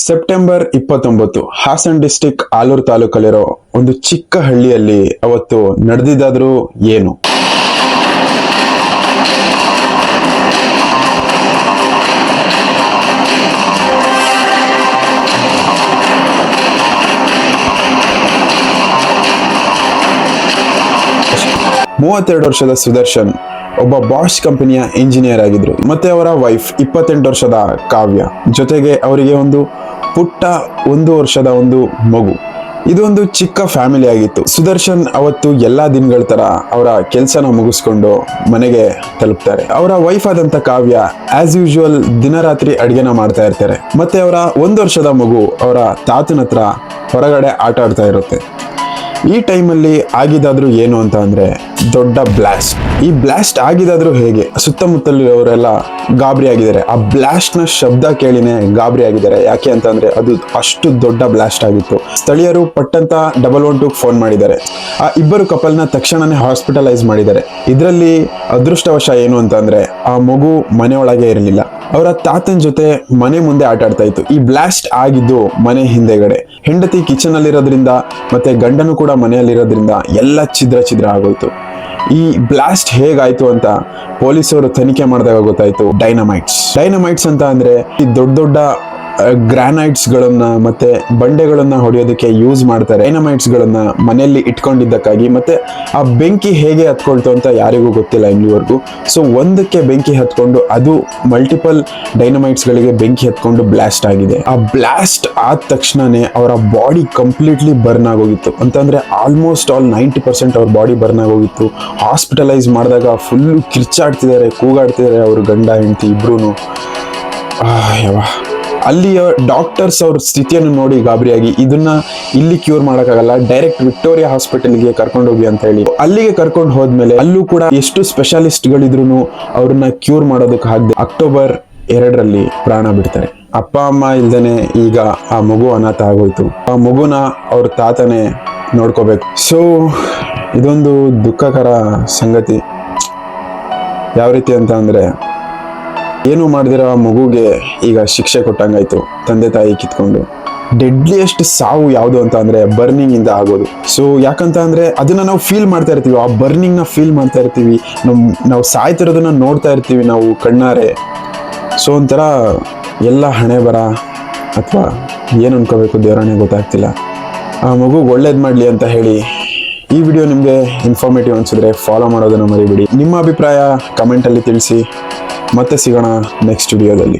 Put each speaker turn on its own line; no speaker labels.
September 29 Haasan district Aluru ತಾಲೂಕಲ್ಲಿರೋ ಒಂದು ಚಿಕ್ಕ ಹಳ್ಳಿಯಲ್ಲಿ ಅವತ್ತು ನಡೆದಿದ್ದಾದ್ರೂ ಏನು. ವರ್ಷದ ಸುದರ್ಶನ್ ಒಬ್ಬ ಬಾಷ್ ಕಂಪನಿಯ ಇಂಜಿನಿಯರ್ ಆಗಿದ್ರು. ಮತ್ತೆ ಅವರ ವೈಫ್ 28 ವರ್ಷದ ಕಾವ್ಯ, ಜೊತೆಗೆ ಅವರಿಗೆ ಒಂದು ಪುಟ್ಟ 1 ವರ್ಷದ ಒಂದು ಮಗು. ಇದೊಂದು ಚಿಕ್ಕ ಫ್ಯಾಮಿಲಿ ಆಗಿತ್ತು. ಸುದರ್ಶನ್ ಅವತ್ತು ಎಲ್ಲಾ ದಿನಗಳ ತರ ಅವರ ಕೆಲಸನ ಮುಗಿಸ್ಕೊಂಡು ಮನೆಗೆ ತಲುಪ್ತಾರೆ. ಅವರ ವೈಫ್ ಆದಂತ ಕಾವ್ಯ ಆಸ್ ಯೂಶುವಲ್ ದಿನರಾತ್ರಿ ಅಡಿಗೆನ ಮಾಡ್ತಾ ಇರ್ತಾರೆ. ಮತ್ತೆ ಅವರ 1 ವರ್ಷದ ಮಗು ಅವರ ತಾತನ ಹತ್ರ ಹೊರಗಡೆ ಆಟ ಆಡ್ತಾ ಇರುತ್ತೆ. ಈ ಟೈಮಲ್ಲಿ ಆಗಿದಾದ್ರೂ ಏನು ಅಂತ ಅಂದ್ರೆ ದೊಡ್ಡ ಬ್ಲಾಸ್ಟ್. ಈ ಬ್ಲಾಸ್ಟ್ ಆಗಿದಾದ್ರೂ ಹೇಗೆ, ಸುತ್ತಮುತ್ತಲಿರೋರೆಲ್ಲ ಗಾಬರಿ ಆಗಿದ್ದಾರೆ. ಆ ಬ್ಲಾಸ್ಟ್ ನ ಶಬ್ದ ಕೇಳಿನೇ ಗಾಬರಿ ಆಗಿದ್ದಾರೆ. ಯಾಕೆ ಅಂತ ಅಂದ್ರೆ ಅದು ಅಷ್ಟು ದೊಡ್ಡ ಬ್ಲಾಸ್ಟ್ ಆಗಿತ್ತು. ಸ್ಥಳೀಯರು ಪಟ್ಟಂತ 112 ಫೋನ್ ಮಾಡಿದ್ದಾರೆ. ಆ ಇಬ್ಬರು ಕಪಲ್ನ ತಕ್ಷಣನೇ ಹಾಸ್ಪಿಟಲೈಸ್ ಮಾಡಿದ್ದಾರೆ. ಇದರಲ್ಲಿ ಅದೃಷ್ಟವಶ ಏನು ಅಂತ ಅಂದ್ರೆ ಆ ಮಗು ಮನೆಯೊಳಗೆ ಇರಲಿಲ್ಲ, ಅವರ ತಾತನ ಜೊತೆ ಮನೆ ಮುಂದೆ ಆಟ ಆಡ್ತಾ ಇತ್ತು. ಈ ಬ್ಲಾಸ್ಟ್ ಆಗಿದ್ದು ಮನೆ ಹಿಂದೆಗಡೆ. ಹೆಂಡತಿ ಕಿಚನ್ ಅಲ್ಲಿರೋದ್ರಿಂದ ಮತ್ತೆ ಗಂಡನು ಕೂಡ ಮನೆಯಲ್ಲಿರೋದ್ರಿಂದ ಎಲ್ಲ ಛಿದ್ರ ಆಗೋಯ್ತು. ಈ ಬ್ಲಾಸ್ಟ್ ಹೇಗಾಯ್ತು ಅಂತ ಪೊಲೀಸರು ತನಿಖೆ ಮಾಡಿದಾಗ ಗೊತ್ತಾಯ್ತು. ಡೈನಮೈಟ್ಸ್ ಅಂತ ಅಂದ್ರೆ ಈ ದೊಡ್ಡ ಗ್ರಾನೈಟ್ಸ್ ಗಳನ್ನ ಮತ್ತೆ ಬಂಡೆಗಳನ್ನ ಹೊಡೆಯೋದಕ್ಕೆ ಯೂಸ್ ಮಾಡ್ತಾರೆ. ಡೈನಮೈಟ್ಸ್ ಗಳನ್ನ ಮನೆಯಲ್ಲಿ ಇಟ್ಕೊಂಡಿದ್ದಕ್ಕಾಗಿ. ಮತ್ತೆ ಆ ಬೆಂಕಿ ಹೇಗೆ ಹತ್ಕೊಳ್ತು ಅಂತ ಯಾರಿಗೂ ಗೊತ್ತಿಲ್ಲ ಇಲ್ಲಿವರೆಗೂ. ಸೊ ಒಂದಕ್ಕೆ ಬೆಂಕಿ ಹತ್ಕೊಂಡು ಅದು ಮಲ್ಟಿಪಲ್ ಡೈನಮೈಟ್ಸ್ ಗಳಿಗೆ ಬೆಂಕಿ ಹತ್ಕೊಂಡು ಬ್ಲಾಸ್ಟ್ ಆಗಿದೆ. ಆ ಬ್ಲಾಸ್ಟ್ ಆದ ತಕ್ಷಣನೇ ಅವರ ಬಾಡಿ ಕಂಪ್ಲೀಟ್ಲಿ ಬರ್ನ್ ಆಗೋಗಿತ್ತು. ಅಂತಂದ್ರೆ ಆಲ್ಮೋಸ್ಟ್ ಆಲ್ 90% ಅವ್ರ ಬಾಡಿ ಬರ್ನ್ ಆಗೋಗಿತ್ತು. ಹಾಸ್ಪಿಟಲೈಸ್ ಮಾಡಿದಾಗ ಫುಲ್ ಕಿರ್ಚಾಡ್ತಿದ್ದಾರೆ, ಕೂಗಾಡ್ತಿದ್ದಾರೆ ಅವ್ರ ಗಂಡ ಹೆಂಡತಿ ಇಬ್ರು. ಅಲ್ಲಿಯ ಡಾಕ್ಟರ್ಸ್ ಅವ್ರ ಸ್ಥಿತಿಯನ್ನು ನೋಡಿ ಗಾಬರಿಯಾಗಿ ಇದನ್ನ ಇಲ್ಲಿ ಕ್ಯೂರ್ ಮಾಡೋಕ್ಕಾಗಲ್ಲ, ಡೈರೆಕ್ಟ್ ವಿಕ್ಟೋರಿಯಾ ಹಾಸ್ಪಿಟಲ್ಗೆ ಕರ್ಕೊಂಡೋಗಿ ಅಂತ ಹೇಳಿ ಅಲ್ಲಿಗೆ ಕರ್ಕೊಂಡು ಹೋದ್ಮೇಲೆ ಅಲ್ಲೂ ಕೂಡ ಎಷ್ಟು ಸ್ಪೆಷಲಿಸ್ಟ್ಗಳಿದ್ರು ಅವ್ರನ್ನ ಕ್ಯೂರ್ ಮಾಡೋದಕ್ಕೆ ಆಗದೆ ಅಕ್ಟೋಬರ್ 2 ಪ್ರಾಣ ಬಿಡ್ತಾರೆ. ಅಪ್ಪ ಅಮ್ಮ ಇಲ್ದೇನೆ ಈಗ ಆ ಮಗು ಅನಾಥ ಆಗೋಯ್ತು. ಆ ಮಗುನ ಅವ್ರ ತಾತನೇ ನೋಡ್ಕೋಬೇಕು. ಸೊ ಇದೊಂದು ದುಃಖಕರ ಸಂಗತಿ. ಯಾವ ರೀತಿ ಅಂತ ಅಂದ್ರೆ ಏನು ಮಾಡಿದಿರೋ ಆ ಮಗುಗೆ ಈಗ ಶಿಕ್ಷೆ ಕೊಟ್ಟಂಗಾಯ್ತು, ತಂದೆ ತಾಯಿ ಕಿತ್ಕೊಂಡು. ಡೆಡ್ಲಿಯೆಸ್ಟ್ ಸಾವು ಯಾವುದು ಅಂತ ಅಂದ್ರೆ ಬರ್ನಿಂಗ್ ಇಂದ ಆಗೋದು. ಸೊ ಯಾಕಂತ ಅಂದ್ರೆ ಅದನ್ನ ನಾವು ಫೀಲ್ ಮಾಡ್ತಾ ಇರ್ತೀವಿ, ಆ ಬರ್ನಿಂಗ್ ನ ಫೀಲ್ ಮಾಡ್ತಾ ಇರ್ತೀವಿ, ನಾವು ಸಾಯ್ತಿರೋದನ್ನ ನೋಡ್ತಾ ಇರ್ತೀವಿ ನಾವು ಕಣ್ಣಾರೆ. ಸೊ ಒಂಥರ ಎಲ್ಲ ಹಣೆ ಬರ ಅಥವಾ ಏನು ಅನ್ಕೋಬೇಕು ದೇವರನ್ನೇ ಗೊತ್ತಾಗ್ತಿಲ್ಲ. ಆ ಮಗು ಒಳ್ಳೇದು ಮಾಡಲಿ ಅಂತ ಹೇಳಿ ಈ ವಿಡಿಯೋ ನಿಮಗೆ ಇನ್ಫಾರ್ಮೇಟಿವ್ ಅನ್ಸಿದ್ರೆ ಫಾಲೋ ಮಾಡೋದನ್ನ ಮರಿಬೇಡಿ. ನಿಮ್ಮ ಅಭಿಪ್ರಾಯ ಕಮೆಂಟಲ್ಲಿ ತಿಳಿಸಿ. ಮತ್ತೆ ಸಿಗೋಣ ನೆಕ್ಸ್ಟ್ ವಿಡಿಯೋದಲ್ಲಿ.